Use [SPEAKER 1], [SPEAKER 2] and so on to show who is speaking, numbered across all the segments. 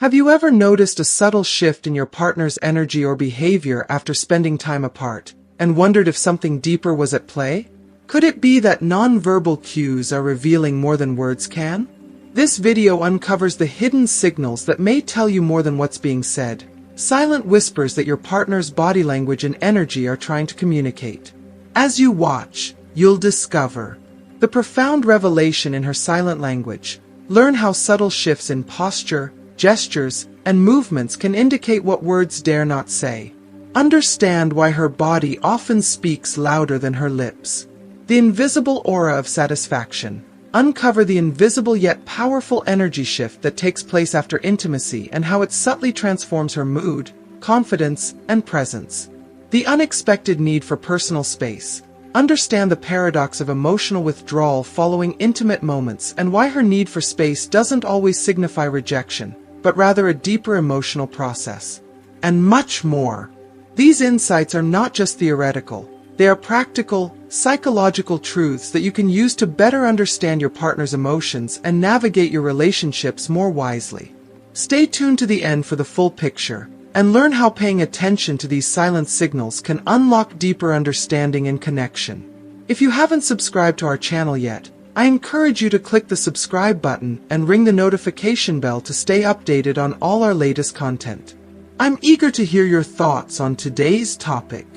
[SPEAKER 1] Have you ever noticed a subtle shift in your partner's energy or behavior after spending time apart, and wondered if something deeper was at play? Could it be that non-verbal cues are revealing more than words can? This video uncovers the hidden signals that may tell you more than what's being said, silent whispers that your partner's body language and energy are trying to communicate. As you watch, you'll discover the profound revelation in her silent language. Learn how subtle shifts in posture, gestures, and movements can indicate what words dare not say. Understand why her body often speaks louder than her lips. The invisible aura of satisfaction. Uncover the invisible yet powerful energy shift that takes place after intimacy and how it subtly transforms her mood, confidence, and presence. The unexpected need for personal space. Understand the paradox of emotional withdrawal following intimate moments and why her need for space doesn't always signify rejection, but rather a deeper emotional process. And much more. These insights are not just theoretical. They are practical, psychological truths that you can use to better understand your partner's emotions and navigate your relationships more wisely. Stay tuned to the end for the full picture, and learn how paying attention to these silent signals can unlock deeper understanding and connection. If you haven't subscribed to our channel yet, I encourage you to click the subscribe button and ring the notification bell to stay updated on all our latest content. I'm eager to hear your thoughts on today's topic.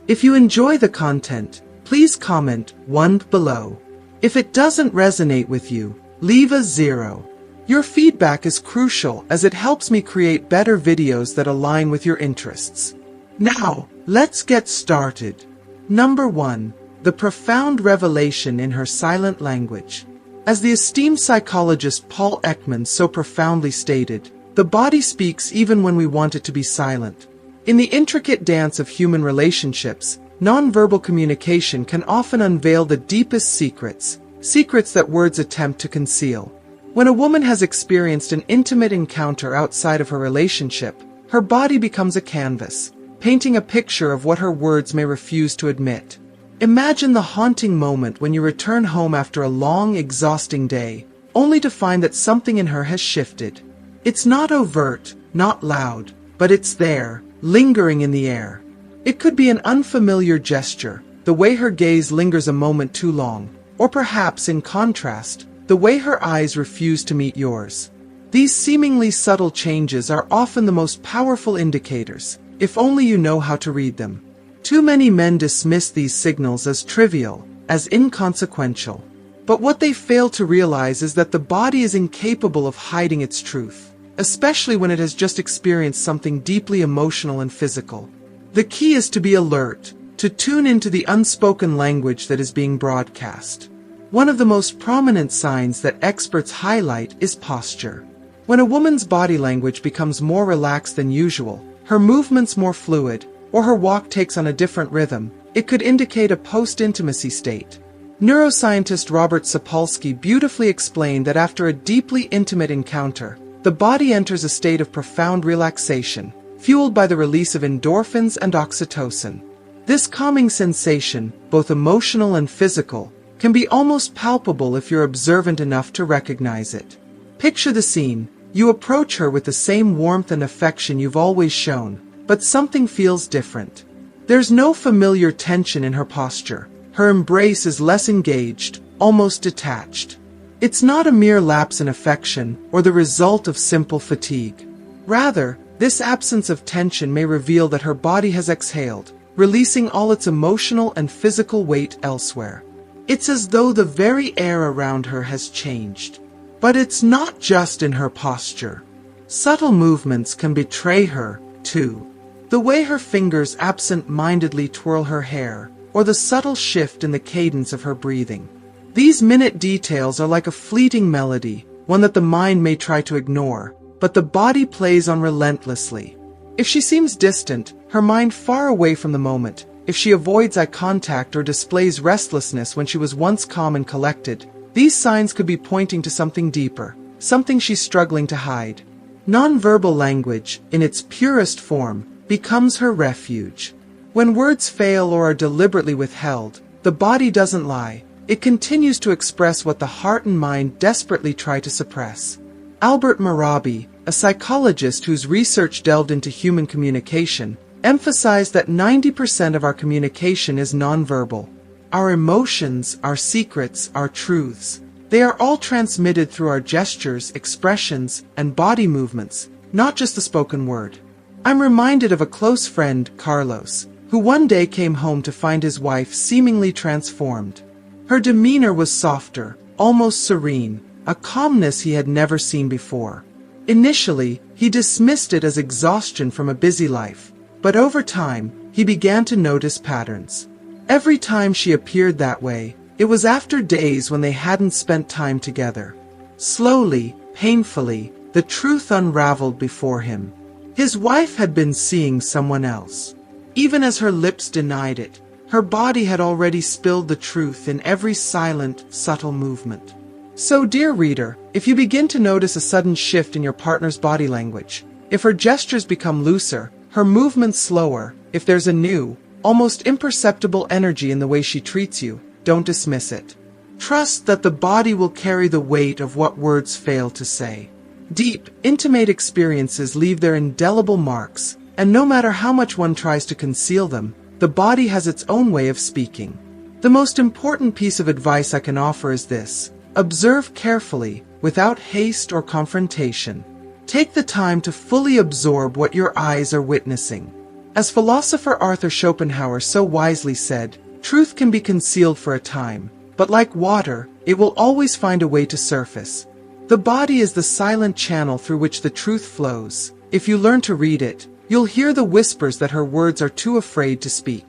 [SPEAKER 1] If you enjoy the content, please comment 1 below. If it doesn't resonate with you, leave a 0. Your feedback is crucial as it helps me create better videos that align with your interests. Now, let's get started. Number 1. The profound revelation in her silent language. As the esteemed psychologist Paul Ekman so profoundly stated, the body speaks even when we want it to be silent. In the intricate dance of human relationships, nonverbal communication can often unveil the deepest secrets that words attempt to conceal. When a woman has experienced an intimate encounter outside of her relationship, her body becomes a canvas, painting a picture of what her words may refuse to admit. Imagine the haunting moment when you return home after a long, exhausting day, only to find that something in her has shifted. It's not overt, not loud, but it's there, lingering in the air. It could be an unfamiliar gesture, the way her gaze lingers a moment too long, or perhaps, in contrast, the way her eyes refuse to meet yours. These seemingly subtle changes are often the most powerful indicators, if only you know how to read them. Too many men dismiss these signals as trivial, as inconsequential. But what they fail to realize is that the body is incapable of hiding its truth, especially when it has just experienced something deeply emotional and physical. The key is to be alert, to tune into the unspoken language that is being broadcast. One of the most prominent signs that experts highlight is posture. When a woman's body language becomes more relaxed than usual, her movements more fluid, or her walk takes on a different rhythm, it could indicate a post-intimacy state. Neuroscientist Robert Sapolsky beautifully explained that after a deeply intimate encounter, the body enters a state of profound relaxation, fueled by the release of endorphins and oxytocin. This calming sensation, both emotional and physical, can be almost palpable if you're observant enough to recognize it. Picture the scene. You approach her with the same warmth and affection you've always shown, but something feels different. There's no familiar tension in her posture. Her embrace is less engaged, almost detached. It's not a mere lapse in affection or the result of simple fatigue. Rather, this absence of tension may reveal that her body has exhaled, releasing all its emotional and physical weight elsewhere. It's as though the very air around her has changed. But it's not just in her posture. Subtle movements can betray her, too. The way her fingers absent-mindedly twirl her hair, or the subtle shift in the cadence of her breathing. These minute details are like a fleeting melody, one that the mind may try to ignore, but the body plays on relentlessly. If she seems distant, her mind far away from the moment, if she avoids eye contact or displays restlessness when she was once calm and collected, these signs could be pointing to something deeper, something she's struggling to hide. Nonverbal language, in its purest form, becomes her refuge. When words fail or are deliberately withheld, the body doesn't lie. It continues to express what the heart and mind desperately try to suppress. Albert Mehrabi, a psychologist whose research delved into human communication, emphasized that 90% of our communication is nonverbal. Our emotions, our secrets, our truths. They are all transmitted through our gestures, expressions, and body movements, not just the spoken word. I'm reminded of a close friend, Carlos, who one day came home to find his wife seemingly transformed. Her demeanor was softer, almost serene, a calmness he had never seen before. Initially, he dismissed it as exhaustion from a busy life, but over time, he began to notice patterns. Every time she appeared that way, it was after days when they hadn't spent time together. Slowly, painfully, the truth unraveled before him. His wife had been seeing someone else. Even as her lips denied it, her body had already spilled the truth in every silent, subtle movement. So, dear reader, if you begin to notice a sudden shift in your partner's body language, if her gestures become looser, her movements slower, if there's a new, almost imperceptible energy in the way she treats you, don't dismiss it. Trust that the body will carry the weight of what words fail to say. Deep, intimate experiences leave their indelible marks, and no matter how much one tries to conceal them, the body has its own way of speaking. The most important piece of advice I can offer is this: observe carefully, without haste or confrontation. Take the time to fully absorb what your eyes are witnessing. As philosopher Arthur Schopenhauer so wisely said, truth can be concealed for a time, but like water, it will always find a way to surface. The body is the silent channel through which the truth flows. If you learn to read it, you'll hear the whispers that her words are too afraid to speak.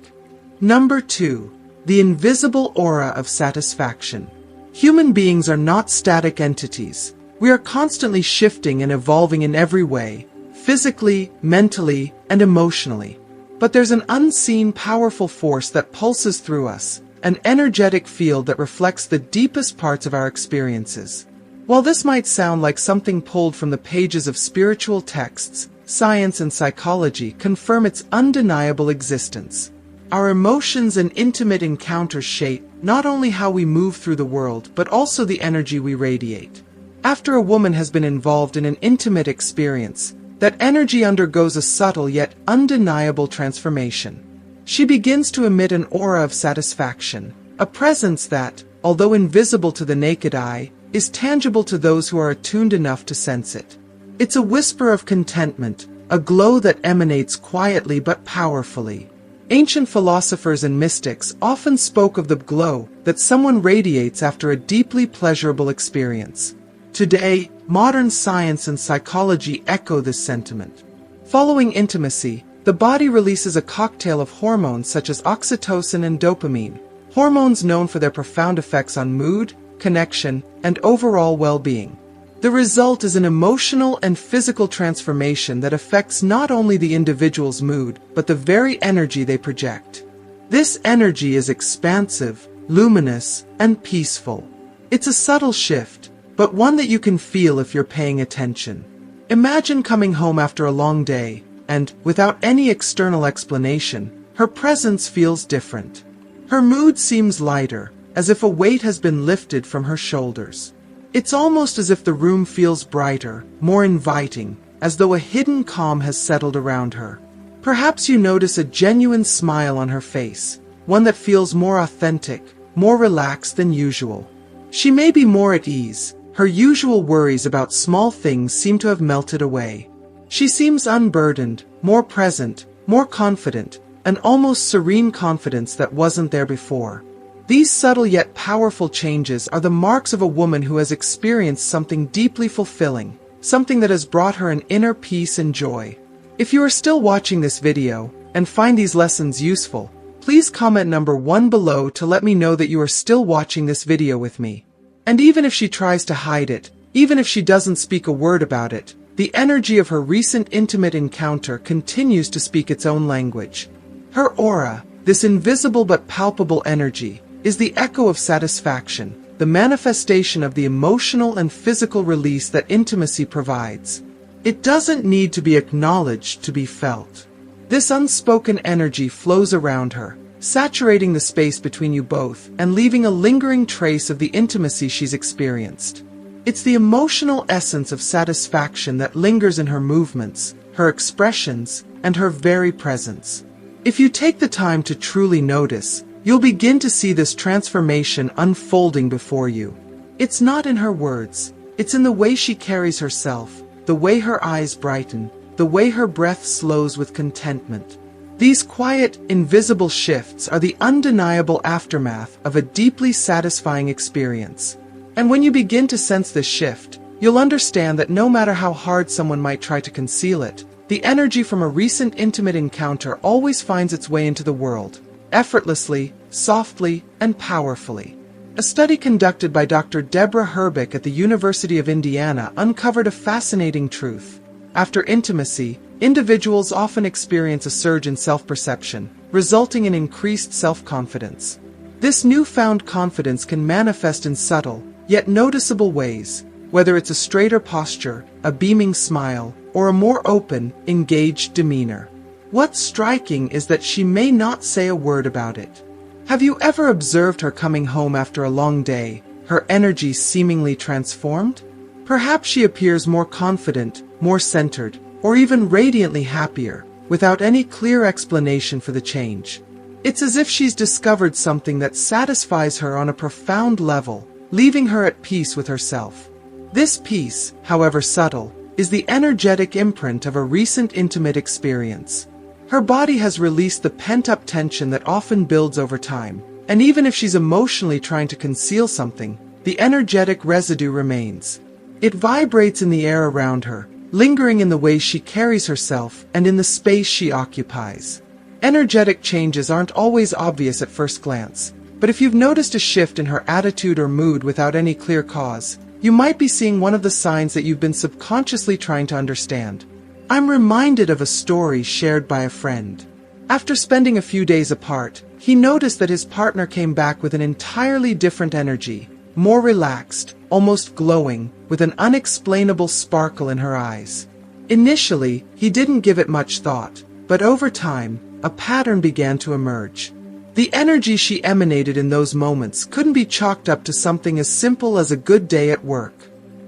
[SPEAKER 1] Number 2. The invisible aura of satisfaction. Human beings are not static entities. We are constantly shifting and evolving in every way, physically, mentally, and emotionally. But there's an unseen, powerful force that pulses through us, an energetic field that reflects the deepest parts of our experiences. While this might sound like something pulled from the pages of spiritual texts, science and psychology confirm its undeniable existence. Our emotions and intimate encounters shape not only how we move through the world, but also the energy we radiate. After a woman has been involved in an intimate experience, that energy undergoes a subtle yet undeniable transformation. She begins to emit an aura of satisfaction, a presence that, although invisible to the naked eye, is tangible to those who are attuned enough to sense it. It's a whisper of contentment, a glow that emanates quietly but powerfully. Ancient philosophers and mystics often spoke of the glow that someone radiates after a deeply pleasurable experience. Today, modern science and psychology echo this sentiment. Following intimacy, the body releases a cocktail of hormones such as oxytocin and dopamine, hormones known for their profound effects on mood, connection, and overall well-being. The result is an emotional and physical transformation that affects not only the individual's mood, but the very energy they project. This energy is expansive, luminous, and peaceful. It's a subtle shift, but one that you can feel if you're paying attention. Imagine coming home after a long day, and, without any external explanation, her presence feels different. Her mood seems lighter, as if a weight has been lifted from her shoulders. It's almost as if the room feels brighter, more inviting, as though a hidden calm has settled around her. Perhaps you notice a genuine smile on her face, one that feels more authentic, more relaxed than usual. She may be more at ease. Her usual worries about small things seem to have melted away. She seems unburdened, more present, more confident, an almost serene confidence that wasn't there before. These subtle yet powerful changes are the marks of a woman who has experienced something deeply fulfilling, something that has brought her an inner peace and joy. If you are still watching this video and find these lessons useful, please comment number 1 below to let me know that you are still watching this video with me. And even if she tries to hide it, even if she doesn't speak a word about it, the energy of her recent intimate encounter continues to speak its own language. Her aura, this invisible but palpable energy, is the echo of satisfaction, the manifestation of the emotional and physical release that intimacy provides. It doesn't need to be acknowledged to be felt. This unspoken energy flows around her, saturating the space between you both and leaving a lingering trace of the intimacy she's experienced. It's the emotional essence of satisfaction that lingers in her movements, her expressions, and her very presence. If you take the time to truly notice, you'll begin to see this transformation unfolding before you. It's not in her words, it's in the way she carries herself, the way her eyes brighten, the way her breath slows with contentment. These quiet, invisible shifts are the undeniable aftermath of a deeply satisfying experience. And when you begin to sense this shift, you'll understand that no matter how hard someone might try to conceal it, the energy from a recent intimate encounter always finds its way into the world, effortlessly, softly, and powerfully. A study conducted by Dr. Deborah Herbeck at the University of Indiana uncovered a fascinating truth. After intimacy, individuals often experience a surge in self-perception, resulting in increased self-confidence. This newfound confidence can manifest in subtle, yet noticeable ways, whether it's a straighter posture, a beaming smile, or a more open, engaged demeanor. What's striking is that she may not say a word about it. Have you ever observed her coming home after a long day, her energy seemingly transformed? Perhaps she appears more confident, more centered, or even radiantly happier, without any clear explanation for the change. It's as if she's discovered something that satisfies her on a profound level, leaving her at peace with herself. This peace, however subtle, is the energetic imprint of a recent intimate experience. Her body has released the pent-up tension that often builds over time, and even if she's emotionally trying to conceal something, the energetic residue remains. It vibrates in the air around her, lingering in the way she carries herself and in the space she occupies. Energetic changes aren't always obvious at first glance, but if you've noticed a shift in her attitude or mood without any clear cause, you might be seeing one of the signs that you've been subconsciously trying to understand. I'm reminded of a story shared by a friend. After spending a few days apart, he noticed that his partner came back with an entirely different energy, more relaxed, almost glowing, with an unexplainable sparkle in her eyes. Initially, he didn't give it much thought, but over time, a pattern began to emerge. The energy she emanated in those moments couldn't be chalked up to something as simple as a good day at work.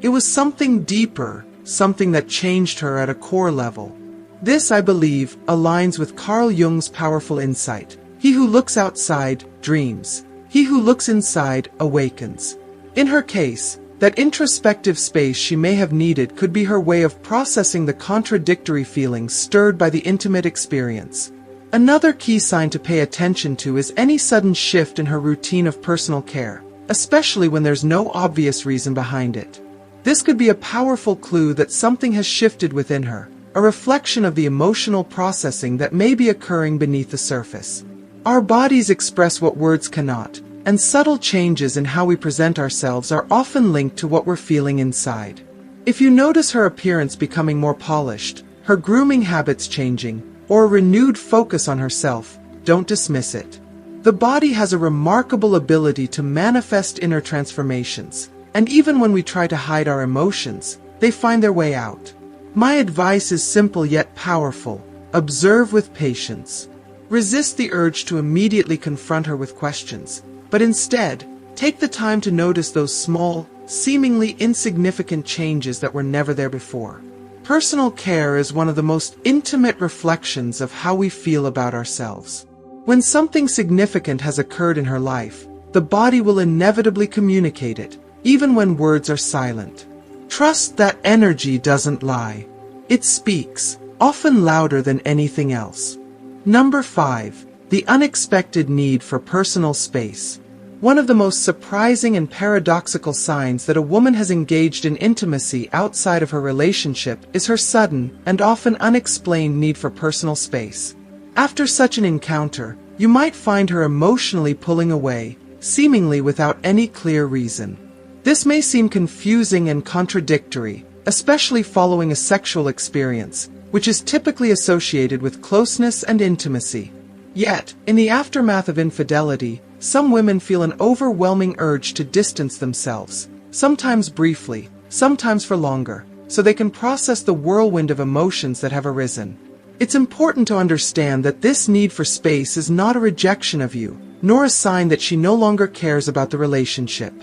[SPEAKER 1] It was something deeper, something that changed her at a core level. This, I believe, aligns with Carl Jung's powerful insight. He who looks outside dreams. He who looks inside awakens. In her case, that introspective space she may have needed could be her way of processing the contradictory feelings stirred by the intimate experience. Another key sign to pay attention to is any sudden shift in her routine of personal care, especially when there's no obvious reason behind it. This could be a powerful clue that something has shifted within her, a reflection of the emotional processing that may be occurring beneath the surface. Our bodies express what words cannot, and subtle changes in how we present ourselves are often linked to what we're feeling inside. If you notice her appearance becoming more polished, her grooming habits changing, or a renewed focus on herself, don't dismiss it. The body has a remarkable ability to manifest inner transformations, and even when we try to hide our emotions, they find their way out. My advice is simple yet powerful. Observe with patience. Resist the urge to immediately confront her with questions, but instead, take the time to notice those small, seemingly insignificant changes that were never there before. Personal care is one of the most intimate reflections of how we feel about ourselves. When something significant has occurred in her life, the body will inevitably communicate it, even when words are silent. Trust that energy doesn't lie. It speaks, often louder than anything else. Number 5. The unexpected need for personal space. One of the most surprising and paradoxical signs that a woman has engaged in intimacy outside of her relationship is her sudden and often unexplained need for personal space. After such an encounter, you might find her emotionally pulling away, seemingly without any clear reason. This may seem confusing and contradictory, especially following a sexual experience, which is typically associated with closeness and intimacy. Yet, in the aftermath of infidelity, some women feel an overwhelming urge to distance themselves, sometimes briefly, sometimes for longer, so they can process the whirlwind of emotions that have arisen. It's important to understand that this need for space is not a rejection of you, nor a sign that she no longer cares about the relationship.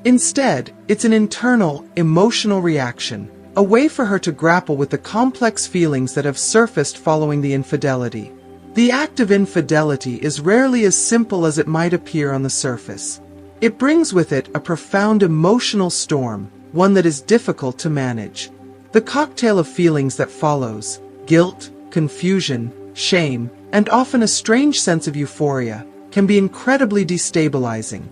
[SPEAKER 1] Instead, it's an internal, emotional reaction, a way for her to grapple with the complex feelings that have surfaced following the infidelity. The act of infidelity is rarely as simple as it might appear on the surface. It brings with it a profound emotional storm, one that is difficult to manage. The cocktail of feelings that follows, guilt, confusion, shame, and often a strange sense of euphoria, can be incredibly destabilizing.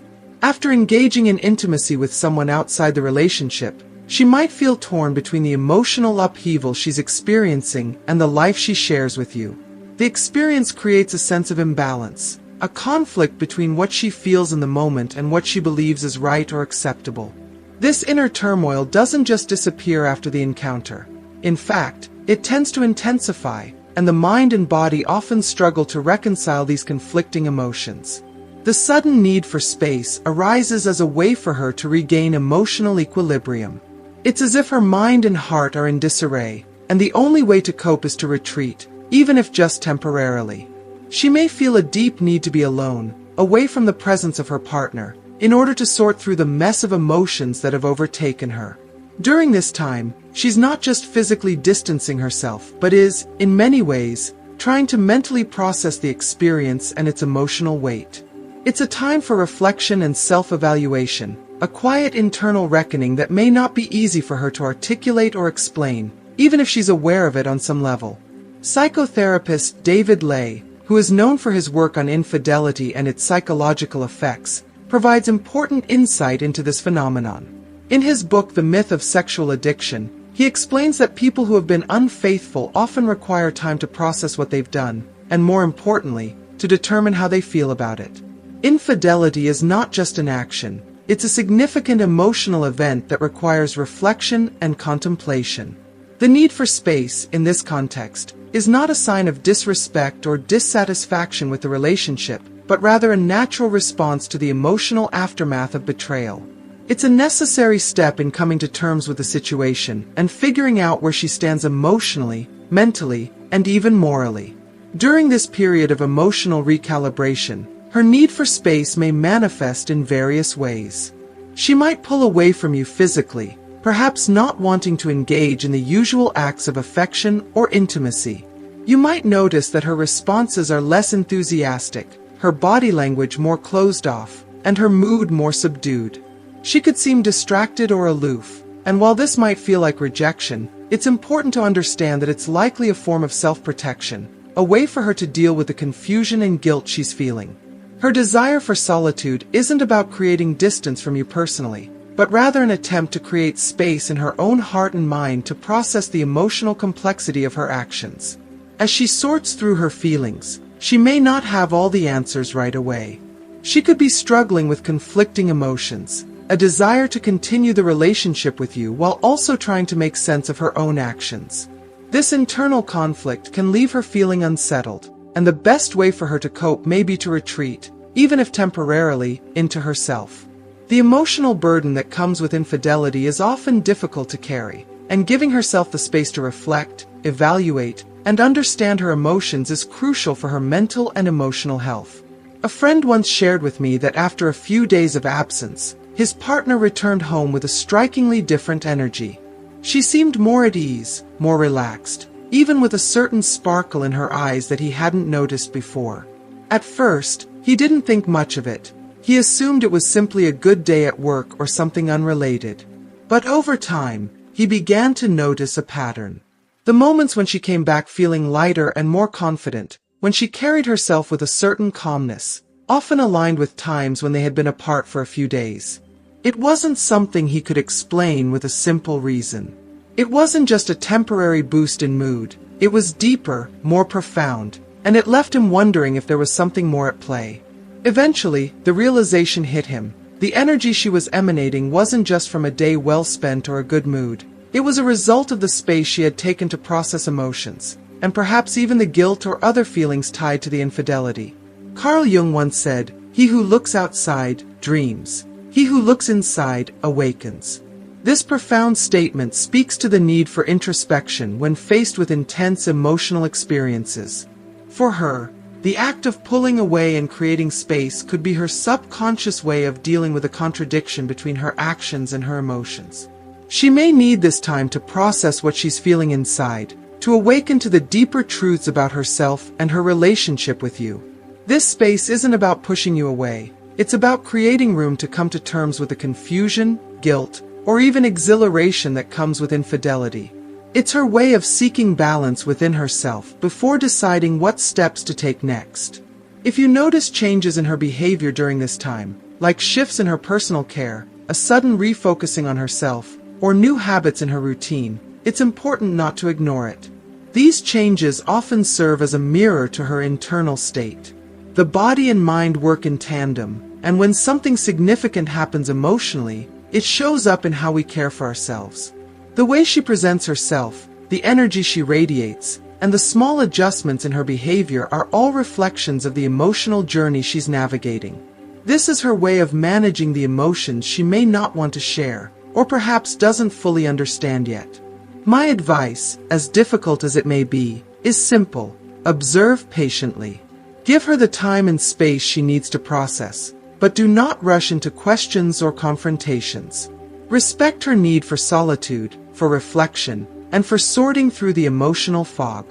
[SPEAKER 1] After engaging in intimacy with someone outside the relationship, she might feel torn between the emotional upheaval she's experiencing and the life she shares with you. The experience creates a sense of imbalance, a conflict between what she feels in the moment and what she believes is right or acceptable. This inner turmoil doesn't just disappear after the encounter. In fact, it tends to intensify, and the mind and body often struggle to reconcile these conflicting emotions. The sudden need for space arises as a way for her to regain emotional equilibrium. It's as if her mind and heart are in disarray, and the only way to cope is to retreat, even if just temporarily. She may feel a deep need to be alone, away from the presence of her partner, in order to sort through the mess of emotions that have overtaken her. During this time, she's not just physically distancing herself, but is, in many ways, trying to mentally process the experience and its emotional weight. It's a time for reflection and self-evaluation, a quiet internal reckoning that may not be easy for her to articulate or explain, even if she's aware of it on some level. Psychotherapist David Ley, who is known for his work on infidelity and its psychological effects, provides important insight into this phenomenon. In his book The Myth of Sexual Addiction, he explains that people who have been unfaithful often require time to process what they've done, and more importantly, to determine how they feel about it. Infidelity is not just an action, it's a significant emotional event that requires reflection and contemplation. The need for space, in this context, is not a sign of disrespect or dissatisfaction with the relationship, but rather a natural response to the emotional aftermath of betrayal. It's a necessary step in coming to terms with the situation and figuring out where she stands emotionally, mentally, and even morally. During this period of emotional recalibration, her need for space may manifest in various ways. She might pull away from you physically, perhaps not wanting to engage in the usual acts of affection or intimacy. You might notice that her responses are less enthusiastic, her body language more closed off, and her mood more subdued. She could seem distracted or aloof, and while this might feel like rejection, it's important to understand that it's likely a form of self-protection, a way for her to deal with the confusion and guilt she's feeling. Her desire for solitude isn't about creating distance from you personally, but rather an attempt to create space in her own heart and mind to process the emotional complexity of her actions. As she sorts through her feelings, she may not have all the answers right away. She could be struggling with conflicting emotions, a desire to continue the relationship with you while also trying to make sense of her own actions. This internal conflict can leave her feeling unsettled, and the best way for her to cope may be to retreat, even if temporarily, into herself. The emotional burden that comes with infidelity is often difficult to carry, and giving herself the space to reflect, evaluate, and understand her emotions is crucial for her mental and emotional health. A friend once shared with me that after a few days of absence, his partner returned home with a strikingly different energy. She seemed more at ease, more relaxed, even with a certain sparkle in her eyes that he hadn't noticed before. At first, he didn't think much of it. He assumed it was simply a good day at work or something unrelated. But over time, he began to notice a pattern. The moments when she came back feeling lighter and more confident, when she carried herself with a certain calmness, often aligned with times when they had been apart for a few days. It wasn't something he could explain with a simple reason. It wasn't just a temporary boost in mood, it was deeper, more profound, and it left him wondering if there was something more at play. Eventually, the realization hit him. The energy she was emanating wasn't just from a day well spent or a good mood. It was a result of the space she had taken to process emotions, and perhaps even the guilt or other feelings tied to the infidelity. Carl Jung once said, "He who looks outside, dreams. He who looks inside, awakens." This profound statement speaks to the need for introspection when faced with intense emotional experiences. For her, The act of pulling away and creating space could be her subconscious way of dealing with a contradiction between her actions and her emotions. She may need this time to process what she's feeling inside, to awaken to the deeper truths about herself and her relationship with you. This space isn't about pushing you away. It's about creating room to come to terms with the confusion, guilt, or even exhilaration that comes with infidelity. It's her way of seeking balance within herself before deciding what steps to take next. If you notice changes in her behavior during this time, like shifts in her personal care, a sudden refocusing on herself, or new habits in her routine, it's important not to ignore it. These changes often serve as a mirror to her internal state. The body and mind work in tandem, and when something significant happens emotionally, it shows up in how we care for ourselves. The way she presents herself, the energy she radiates, and the small adjustments in her behavior are all reflections of the emotional journey she's navigating. This is her way of managing the emotions she may not want to share, or perhaps doesn't fully understand yet. My advice, as difficult as it may be, is simple: observe patiently. Give her the time and space she needs to process, but do not rush into questions or confrontations. Respect her need for solitude, for reflection, and for sorting through the emotional fog.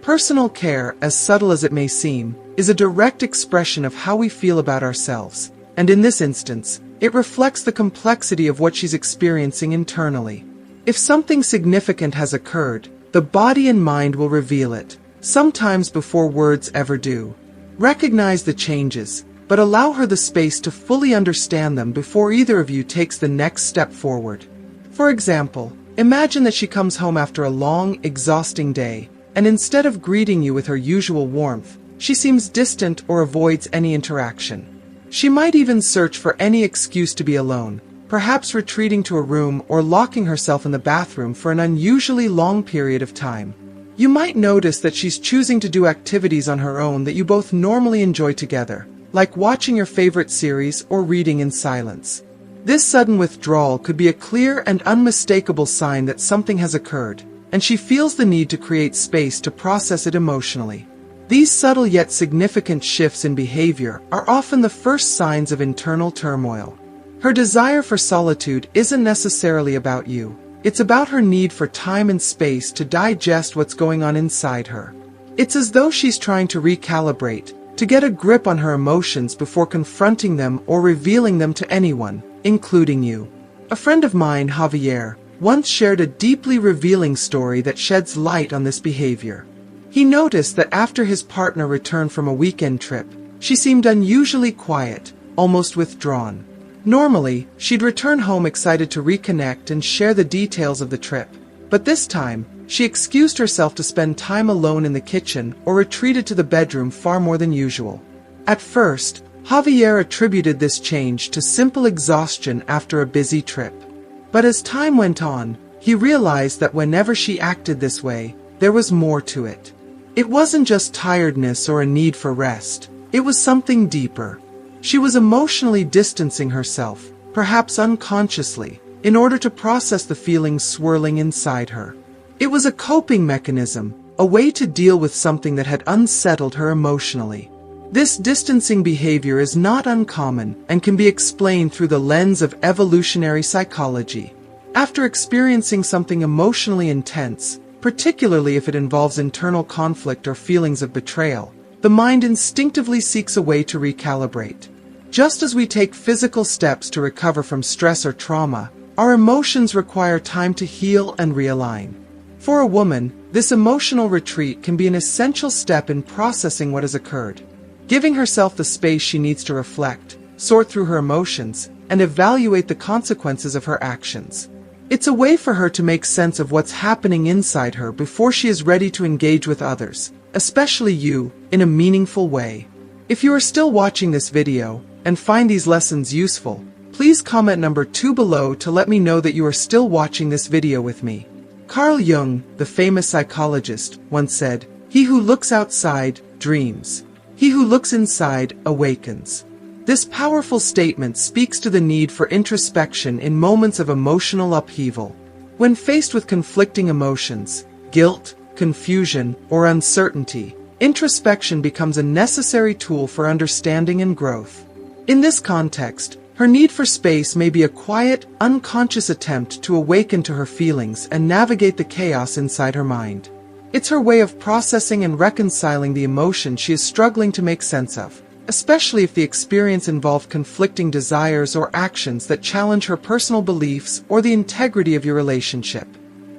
[SPEAKER 1] Personal care, as subtle as it may seem, is a direct expression of how we feel about ourselves, and in this instance, it reflects the complexity of what she's experiencing internally. If something significant has occurred, the body and mind will reveal it, sometimes before words ever do. Recognize the changes, but allow her the space to fully understand them before either of you takes the next step forward. For example, imagine that she comes home after a long, exhausting day, and instead of greeting you with her usual warmth, she seems distant or avoids any interaction. She might even search for any excuse to be alone, perhaps retreating to a room or locking herself in the bathroom for an unusually long period of time. You might notice that she's choosing to do activities on her own that you both normally enjoy together, like watching your favorite series or reading in silence. This sudden withdrawal could be a clear and unmistakable sign that something has occurred, and she feels the need to create space to process it emotionally. These subtle yet significant shifts in behavior are often the first signs of internal turmoil. Her desire for solitude isn't necessarily about you. It's about her need for time and space to digest what's going on inside her. It's as though she's trying to recalibrate, to get a grip on her emotions before confronting them or revealing them to anyone, including you. A friend of mine, Javier, once shared a deeply revealing story that sheds light on this behavior. He noticed that after his partner returned from a weekend trip, she seemed unusually quiet, almost withdrawn. Normally, she'd return home excited to reconnect and share the details of the trip. But this time, she excused herself to spend time alone in the kitchen or retreated to the bedroom far more than usual. At first, Javier attributed this change to simple exhaustion after a busy trip. But as time went on, he realized that whenever she acted this way, there was more to it. It wasn't just tiredness or a need for rest. It was something deeper. She was emotionally distancing herself, perhaps unconsciously, in order to process the feelings swirling inside her. It was a coping mechanism, a way to deal with something that had unsettled her emotionally. This distancing behavior is not uncommon and can be explained through the lens of evolutionary psychology. After experiencing something emotionally intense, particularly if it involves internal conflict or feelings of betrayal, the mind instinctively seeks a way to recalibrate. Just as we take physical steps to recover from stress or trauma, our emotions require time to heal and realign. For a woman, this emotional retreat can be an essential step in processing what has occurred, giving herself the space she needs to reflect, sort through her emotions, and evaluate the consequences of her actions. It's a way for her to make sense of what's happening inside her before she is ready to engage with others, especially you, in a meaningful way. If you are still watching this video and find these lessons useful, please comment number 2 below to let me know that you are still watching this video with me. Carl Jung, the famous psychologist, once said, "He who looks outside dreams. He who looks inside awakens." This powerful statement speaks to the need for introspection in moments of emotional upheaval. When faced with conflicting emotions, guilt, confusion, or uncertainty, introspection becomes a necessary tool for understanding and growth. In this context, her need for space may be a quiet, unconscious attempt to awaken to her feelings and navigate the chaos inside her mind. It's her way of processing and reconciling the emotion she is struggling to make sense of, especially if the experience involved conflicting desires or actions that challenge her personal beliefs or the integrity of your relationship.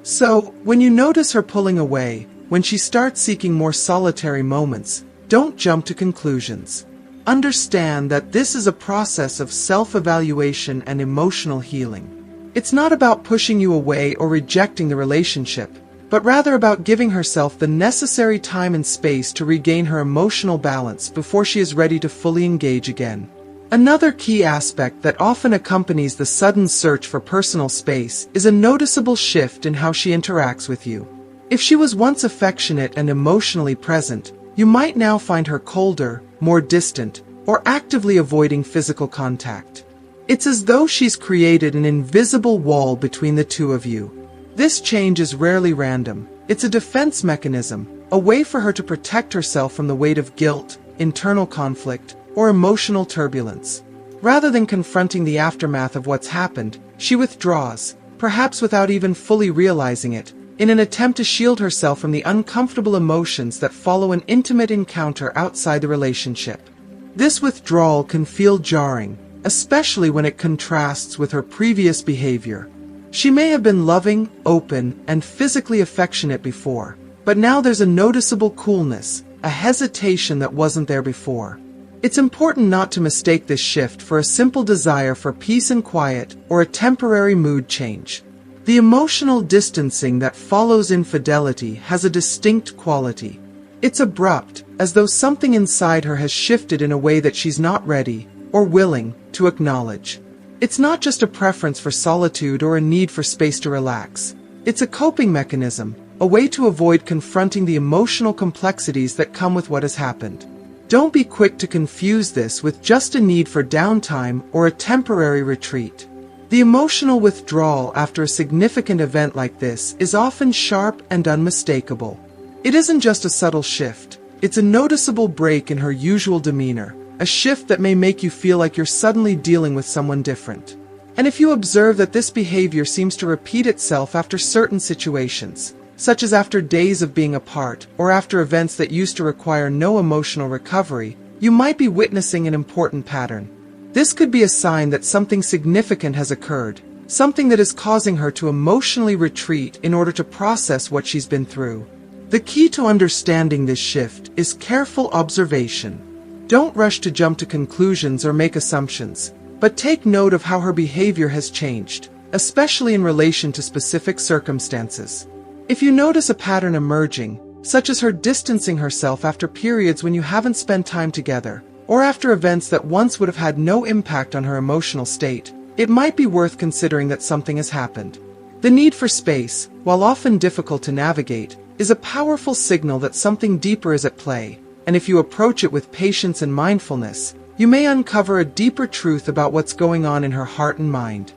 [SPEAKER 1] So, when you notice her pulling away, when she starts seeking more solitary moments, don't jump to conclusions. Understand that this is a process of self-evaluation and emotional healing. It's not about pushing you away or rejecting the relationship, but rather about giving herself the necessary time and space to regain her emotional balance before she is ready to fully engage again. Another key aspect that often accompanies the sudden search for personal space is a noticeable shift in how she interacts with you. If she was once affectionate and emotionally present, you might now find her colder, more distant, or actively avoiding physical contact. It's as though she's created an invisible wall between the two of you. This change is rarely random. It's a defense mechanism, a way for her to protect herself from the weight of guilt, internal conflict, or emotional turbulence. Rather than confronting the aftermath of what's happened, she withdraws, perhaps without even fully realizing it, in an attempt to shield herself from the uncomfortable emotions that follow an intimate encounter outside the relationship. This withdrawal can feel jarring, especially when it contrasts with her previous behavior. She may have been loving, open, and physically affectionate before, but now there's a noticeable coolness, a hesitation that wasn't there before. It's important not to mistake this shift for a simple desire for peace and quiet or a temporary mood change. The emotional distancing that follows infidelity has a distinct quality. It's abrupt, as though something inside her has shifted in a way that she's not ready or willing to acknowledge. It's not just a preference for solitude or a need for space to relax. It's a coping mechanism, a way to avoid confronting the emotional complexities that come with what has happened. Don't be quick to confuse this with just a need for downtime or a temporary retreat. The emotional withdrawal after a significant event like this is often sharp and unmistakable. It isn't just a subtle shift, it's a noticeable break in her usual demeanor, a shift that may make you feel like you're suddenly dealing with someone different. And if you observe that this behavior seems to repeat itself after certain situations, such as after days of being apart or after events that used to require no emotional recovery, you might be witnessing an important pattern. This could be a sign that something significant has occurred, something that is causing her to emotionally retreat in order to process what she's been through. The key to understanding this shift is careful observation. Don't rush to jump to conclusions or make assumptions, but take note of how her behavior has changed, especially in relation to specific circumstances. If you notice a pattern emerging, such as her distancing herself after periods when you haven't spent time together, or after events that once would have had no impact on her emotional state, it might be worth considering that something has happened. The need for space, while often difficult to navigate, is a powerful signal that something deeper is at play, and if you approach it with patience and mindfulness, you may uncover a deeper truth about what's going on in her heart and mind.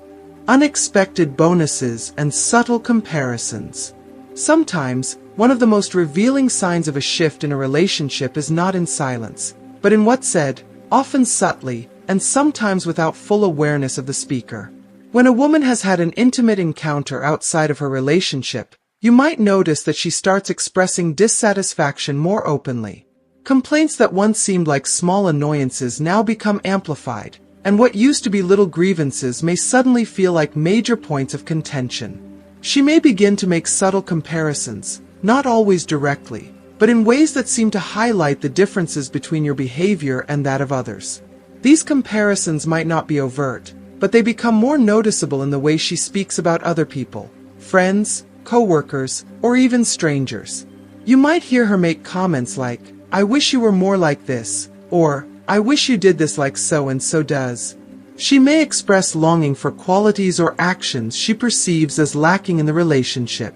[SPEAKER 1] Unexpected bonuses and subtle comparisons. Sometimes, one of the most revealing signs of a shift in a relationship is not in silence, but in what's said, often subtly, and sometimes without full awareness of the speaker. When a woman has had an intimate encounter outside of her relationship, you might notice that she starts expressing dissatisfaction more openly. Complaints that once seemed like small annoyances now become amplified, and what used to be little grievances may suddenly feel like major points of contention. She may begin to make subtle comparisons, not always directly, but in ways that seem to highlight the differences between your behavior and that of others. These comparisons might not be overt, but they become more noticeable in the way she speaks about other people, friends, co-workers, or even strangers. You might hear her make comments like, "I wish you were more like this," or "I wish you did this like so-and-so does." She may express longing for qualities or actions she perceives as lacking in the relationship.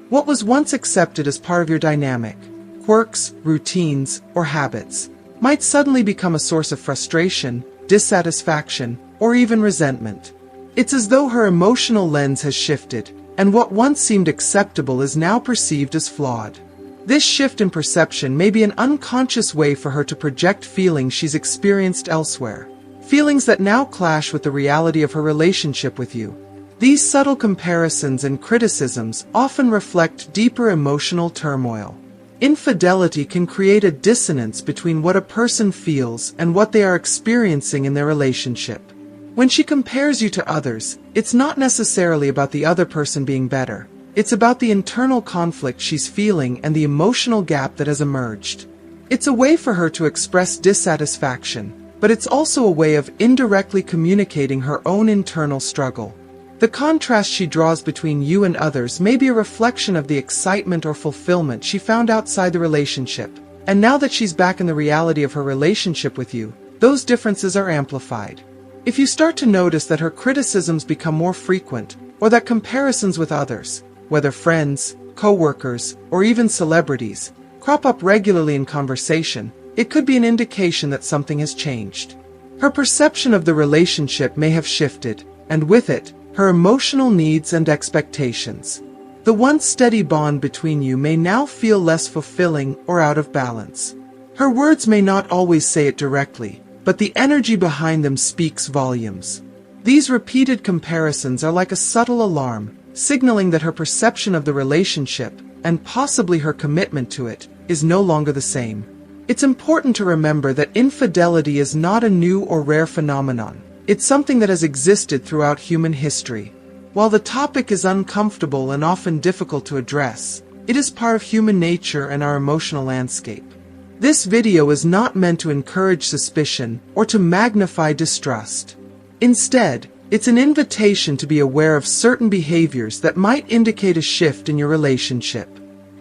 [SPEAKER 1] What was once accepted as part of your dynamic, quirks, routines, or habits, might suddenly become a source of frustration, dissatisfaction, or even resentment. It's as though her emotional lens has shifted, and what once seemed acceptable is now perceived as flawed. This shift in perception may be an unconscious way for her to project feelings she's experienced elsewhere, feelings that now clash with the reality of her relationship with you. These subtle comparisons and criticisms often reflect deeper emotional turmoil. Infidelity can create a dissonance between what a person feels and what they are experiencing in their relationship. When she compares you to others, it's not necessarily about the other person being better. It's about the internal conflict she's feeling and the emotional gap that has emerged. It's a way for her to express dissatisfaction, but it's also a way of indirectly communicating her own internal struggle. The contrast she draws between you and others may be a reflection of the excitement or fulfillment she found outside the relationship, and now that she's back in the reality of her relationship with you, those differences are amplified. If you start to notice that her criticisms become more frequent, or that comparisons with others, whether friends, co-workers, or even celebrities, crop up regularly in conversation, it could be an indication that something has changed. Her perception of the relationship may have shifted, and with it, her emotional needs and expectations. The once steady bond between you may now feel less fulfilling or out of balance. Her words may not always say it directly, but the energy behind them speaks volumes. These repeated comparisons are like a subtle alarm, signaling that her perception of the relationship, and possibly her commitment to it, is no longer the same. It's important to remember that infidelity is not a new or rare phenomenon. It's something that has existed throughout human history. While the topic is uncomfortable and often difficult to address, it is part of human nature and our emotional landscape. This video is not meant to encourage suspicion or to magnify distrust. Instead, it's an invitation to be aware of certain behaviors that might indicate a shift in your relationship.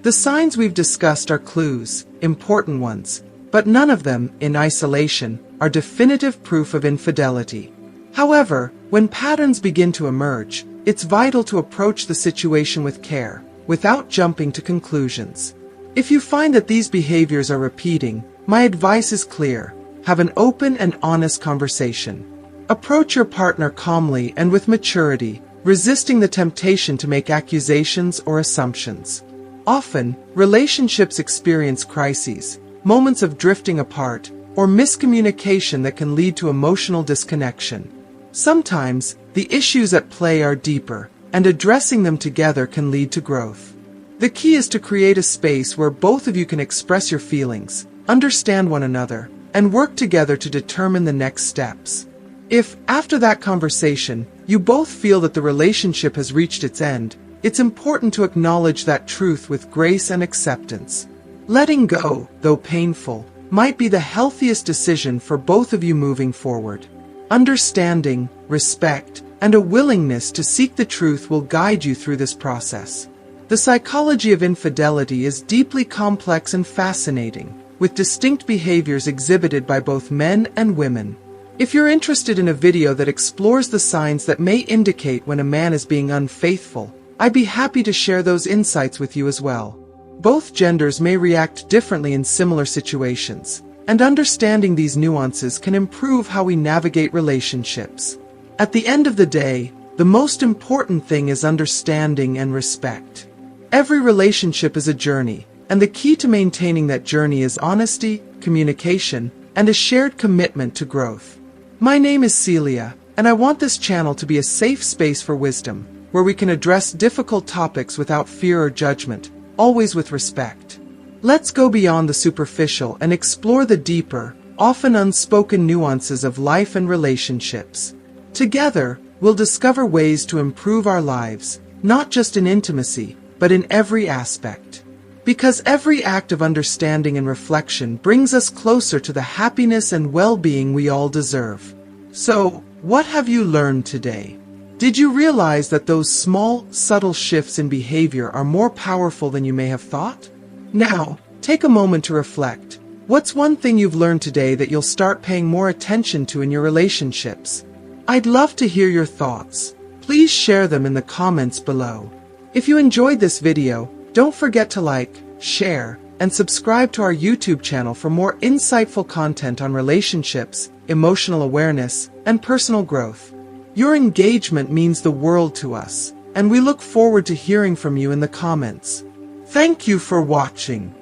[SPEAKER 1] The signs we've discussed are clues, important ones, but none of them, in isolation, are definitive proof of infidelity. However, when patterns begin to emerge, it's vital to approach the situation with care, without jumping to conclusions. If you find that these behaviors are repeating, my advice is clear: have an open and honest conversation. Approach your partner calmly and with maturity, resisting the temptation to make accusations or assumptions. Often, relationships experience crises, moments of drifting apart, or miscommunication that can lead to emotional disconnection. Sometimes, the issues at play are deeper, and addressing them together can lead to growth. The key is to create a space where both of you can express your feelings, understand one another, and work together to determine the next steps. If, after that conversation, you both feel that the relationship has reached its end, it's important to acknowledge that truth with grace and acceptance. Letting go, though painful, might be the healthiest decision for both of you moving forward. Understanding, respect, and a willingness to seek the truth will guide you through this process. The psychology of infidelity is deeply complex and fascinating, with distinct behaviors exhibited by both men and women. If you're interested in a video that explores the signs that may indicate when a man is being unfaithful, I'd be happy to share those insights with you as well. Both genders may react differently in similar situations, and understanding these nuances can improve how we navigate relationships. At the end of the day, the most important thing is understanding and respect. Every relationship is a journey, and the key to maintaining that journey is honesty, communication, and a shared commitment to growth. My name is Celia, and I want this channel to be a safe space for wisdom, where we can address difficult topics without fear or judgment, always with respect. Let's go beyond the superficial and explore the deeper, often unspoken nuances of life and relationships. Together, we'll discover ways to improve our lives, not just in intimacy, but in every aspect. Because every act of understanding and reflection brings us closer to the happiness and well-being we all deserve. So, what have you learned today? Did you realize that those small, subtle shifts in behavior are more powerful than you may have thought? Now, take a moment to reflect. What's one thing you've learned today that you'll start paying more attention to in your relationships? I'd love to hear your thoughts. Please share them in the comments below. If you enjoyed this video, don't forget to like, share, and subscribe to our YouTube channel for more insightful content on relationships, emotional awareness, and personal growth. Your engagement means the world to us, and we look forward to hearing from you in the comments. Thank you for watching.